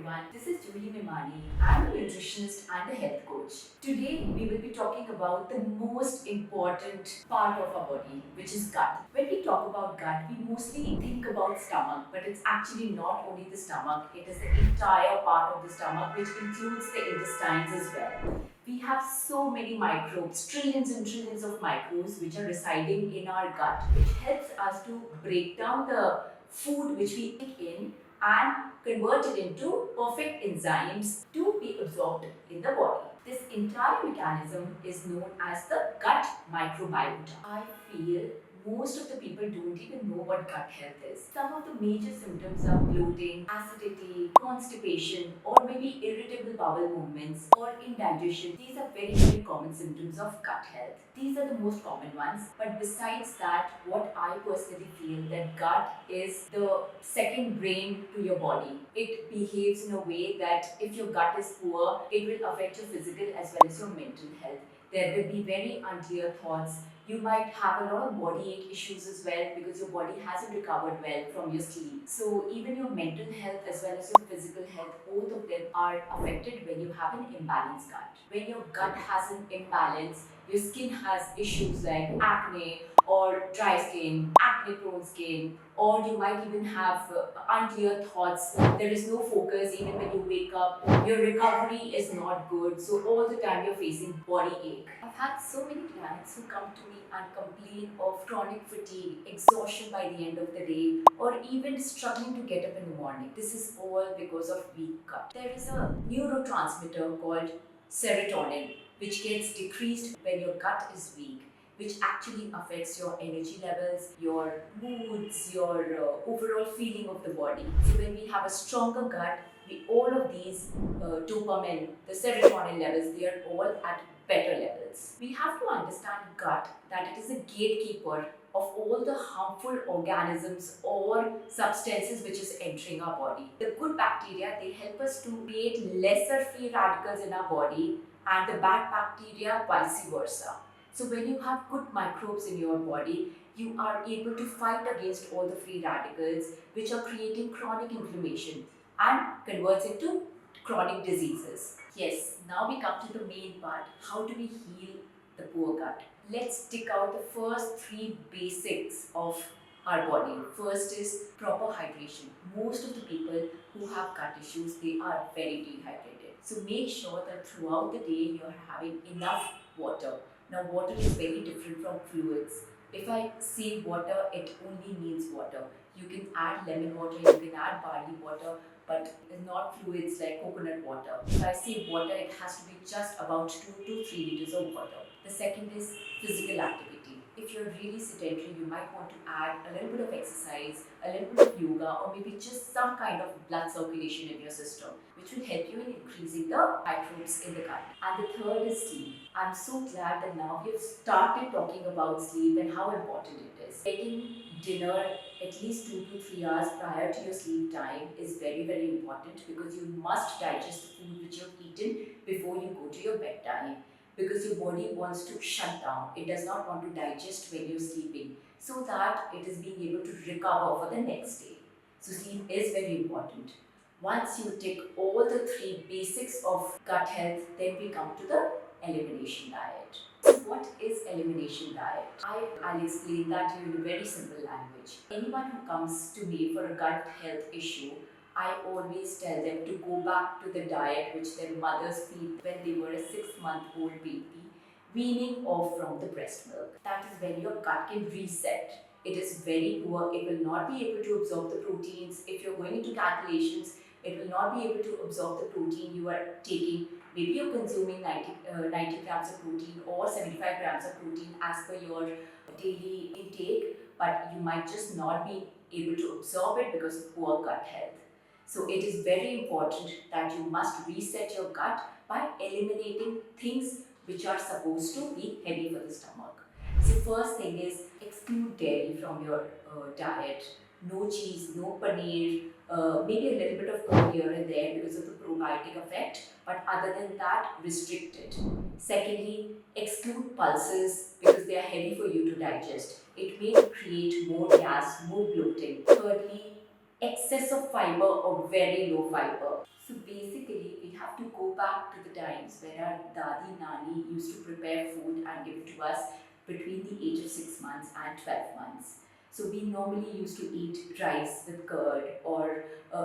everyone, this is Juhi Mimani. I'm a nutritionist and a health coach. Today we will be talking about the most important part of our body, which is gut. When we talk about gut, we mostly think about stomach, but it's actually not only the stomach, it is the entire part of the stomach, which includes the intestines as well. We have so many microbes, trillions and trillions of microbes which are residing in our gut, which helps us to break down the food which we take in and convert it into perfect enzymes to be absorbed in the body. This entire mechanism is known as the gut microbiota. I feel most of the people don't even know what gut health is. Some of the major symptoms are bloating, acidity, constipation, or maybe irritable bowel movements or indigestion. These are very, very common symptoms of gut health. These are the most common ones. But besides that, what I personally feel that gut is the second brain to your body. It behaves in a way that if your gut is poor, it will affect your physical as well as your mental health. There will be very unclear thoughts. You might have a lot of body ache issues as well because your body hasn't recovered well from your sleep. So even your mental health as well as your physical health, both of them are affected when you have an imbalanced gut. When your gut has an imbalance, your skin has issues like acne or dry skin, acne prone skin, or you might even have unclear thoughts. There is no focus even when you wake up. Your recovery is not good. So all the time you're facing body ache. I've had so many clients who come to me and complain of chronic fatigue, exhaustion by the end of the day, or even struggling to get up in the morning. This is all because of weak gut. There is a neurotransmitter called serotonin, which gets decreased when your gut is weak, which actually affects your energy levels, your moods, your overall feeling of the body. So when we have a stronger gut, all of these dopamine, the serotonin levels, they are all at better levels. We have to understand gut that it is a gatekeeper of all the harmful organisms or substances which is entering our body. The good bacteria, they help us to create lesser free radicals in our body, and the bad bacteria vice versa. So when you have good microbes in your body, you are able to fight against all the free radicals which are creating chronic inflammation and converts into chronic diseases. Yes, now we come to the main part. How do we heal the poor gut? Let's take out the first three basics of our body. First is proper hydration. Most of the people who have gut issues, they are very dehydrated. So make sure that throughout the day you are having enough water. Now water is very different from fluids. If I say water, it only means water. You can add lemon water, you can add barley water, but not fluids like coconut water. If I say water, it has to be just about 2 to 3 liters of water. The second is physical activity. If you're really sedentary, you might want to add a little bit of exercise, a little bit of yoga, or maybe just some kind of blood circulation in your system, which will help you in increasing the microbes in the gut. And the third is sleep. I'm so glad that now we've started talking about sleep and how important it is. Taking dinner at least 2 to 3 hours prior to your sleep time is very, very important because you must digest the food which you've eaten before you go to your bedtime, because your body wants to shut down. It does not want to digest when you're sleeping, so that it is being able to recover for the next day. So sleep is very important. Once you take all the three basics of gut health, then we come to the elimination diet. So what is elimination diet? I'll explain that to you in a very simple language. Anyone who comes to me for a gut health issue, I always tell them to go back to the diet which their mothers feed when they were a 6-month-old baby, weaning off from the breast milk. That is when your gut can reset. It is very poor. It will not be able to absorb the proteins. If you're going into calculations, it will not be able to absorb the protein you are taking. Maybe you're consuming 90 grams of protein or 75 grams of protein as per your daily intake, but you might just not be able to absorb it because of poor gut health. So it is very important that you must reset your gut by eliminating things which are supposed to be heavy for the stomach. So first thing is exclude dairy from your diet. No cheese, no paneer, maybe a little bit of curd here and there because of the probiotic effect, but other than that, restrict it. Secondly, exclude pulses because they are heavy for you to digest. It may create more gas, more bloating. Thirdly, excess of fiber or very low fiber. So basically, we have to go back to the times where our dadi nani used to prepare food and give it to us between the age of 6 months and 12 months. So we normally used to eat rice with curd or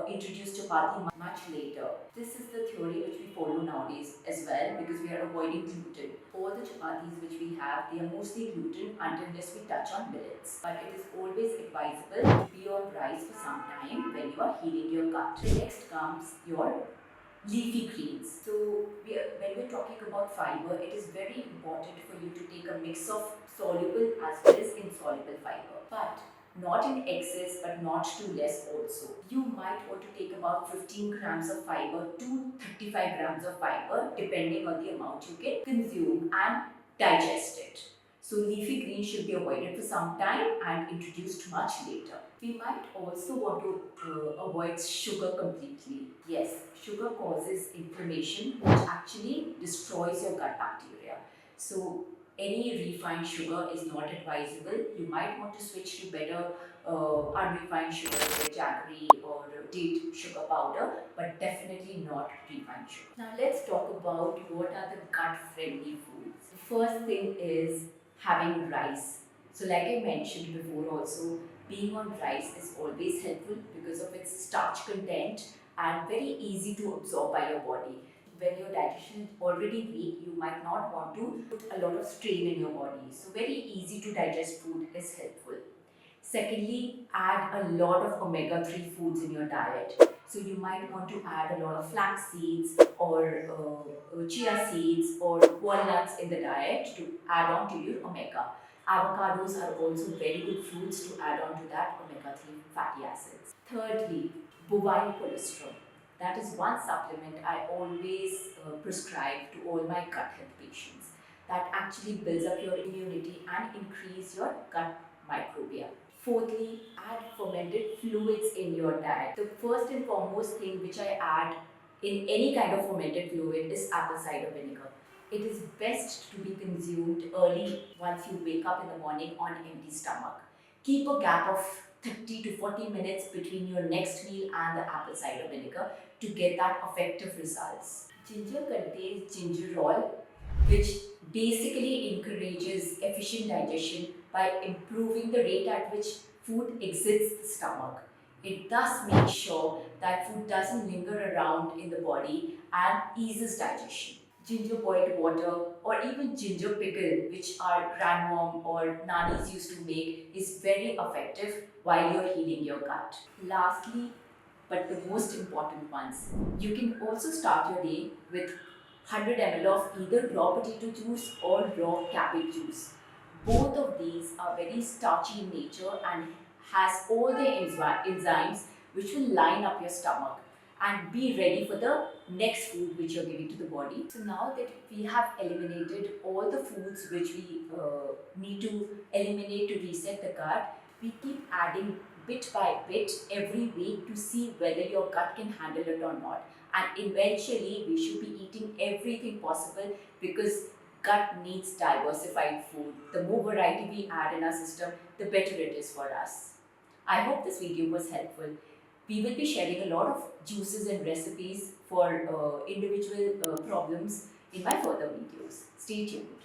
introduce chapati much later. This is the theory which we follow nowadays as well, because we are avoiding gluten. All the chapatis which we have, they are mostly gluten unless we touch on millets. But it is always advisable to be on rice for some time when you are healing your gut. Next comes your leafy greens. So when we're talking about fiber, it is very important for you to take a mix of soluble as well as insoluble fiber. But not in excess, but not too less also. You might want to take about 15 grams of fiber to 35 grams of fiber, depending on the amount you can consume and digest it. So leafy greens should be avoided for some time and introduced much later. We might also want to avoid sugar completely. Yes, sugar causes inflammation, which actually destroys your gut bacteria. So any refined sugar is not advisable. You might want to switch to better unrefined sugar like jaggery or date sugar powder, but definitely not refined sugar. Now let's talk about what are the gut-friendly foods. The first thing is having rice. So like I mentioned before also, being on rice is always helpful because of its starch content and very easy to absorb by your body. When your digestion is already weak, you might not want to put a lot of strain in your body. So very easy to digest food is helpful. Secondly, add a lot of omega-3 foods in your diet. So you might want to add a lot of flax seeds or chia seeds or walnuts in the diet to add on to your omega. Avocados are also very good foods to add on to that omega-3 fatty acids. Thirdly, bovine colostrum. That is one supplement I always prescribe to all my gut health patients. That actually builds up your immunity and increase your gut microbiota. Fourthly, add fermented fluids in your diet. The first and foremost thing which I add in any kind of fermented fluid is apple cider vinegar. It is best to be consumed early once you wake up in the morning on empty stomach. Keep a gap of 30 to 40 minutes between your next meal and the apple cider vinegar to get that effective results. Ginger contains gingerol, which basically encourages efficient digestion by improving the rate at which food exits the stomach. It thus makes sure that food doesn't linger around in the body and eases digestion. Ginger boiled water or even ginger pickle, which our grandmom or nannies used to make, is very effective while you're healing your gut. Lastly, but the most important ones, you can also start your day with 100 ml of either raw potato juice or raw cabbage juice. Both of these are very starchy in nature and has all the enzymes which will line up your stomach and be ready for the next food which you're giving to the body. So now that we have eliminated all the foods which we need to eliminate to reset the gut, we keep adding bit by bit every week to see whether your gut can handle it or not. And eventually, we should be eating everything possible because gut needs diversified food. The more variety we add in our system, the better it is for us. I hope this video was helpful. We will be sharing a lot of juices and recipes for individual problems in my further videos. Stay tuned.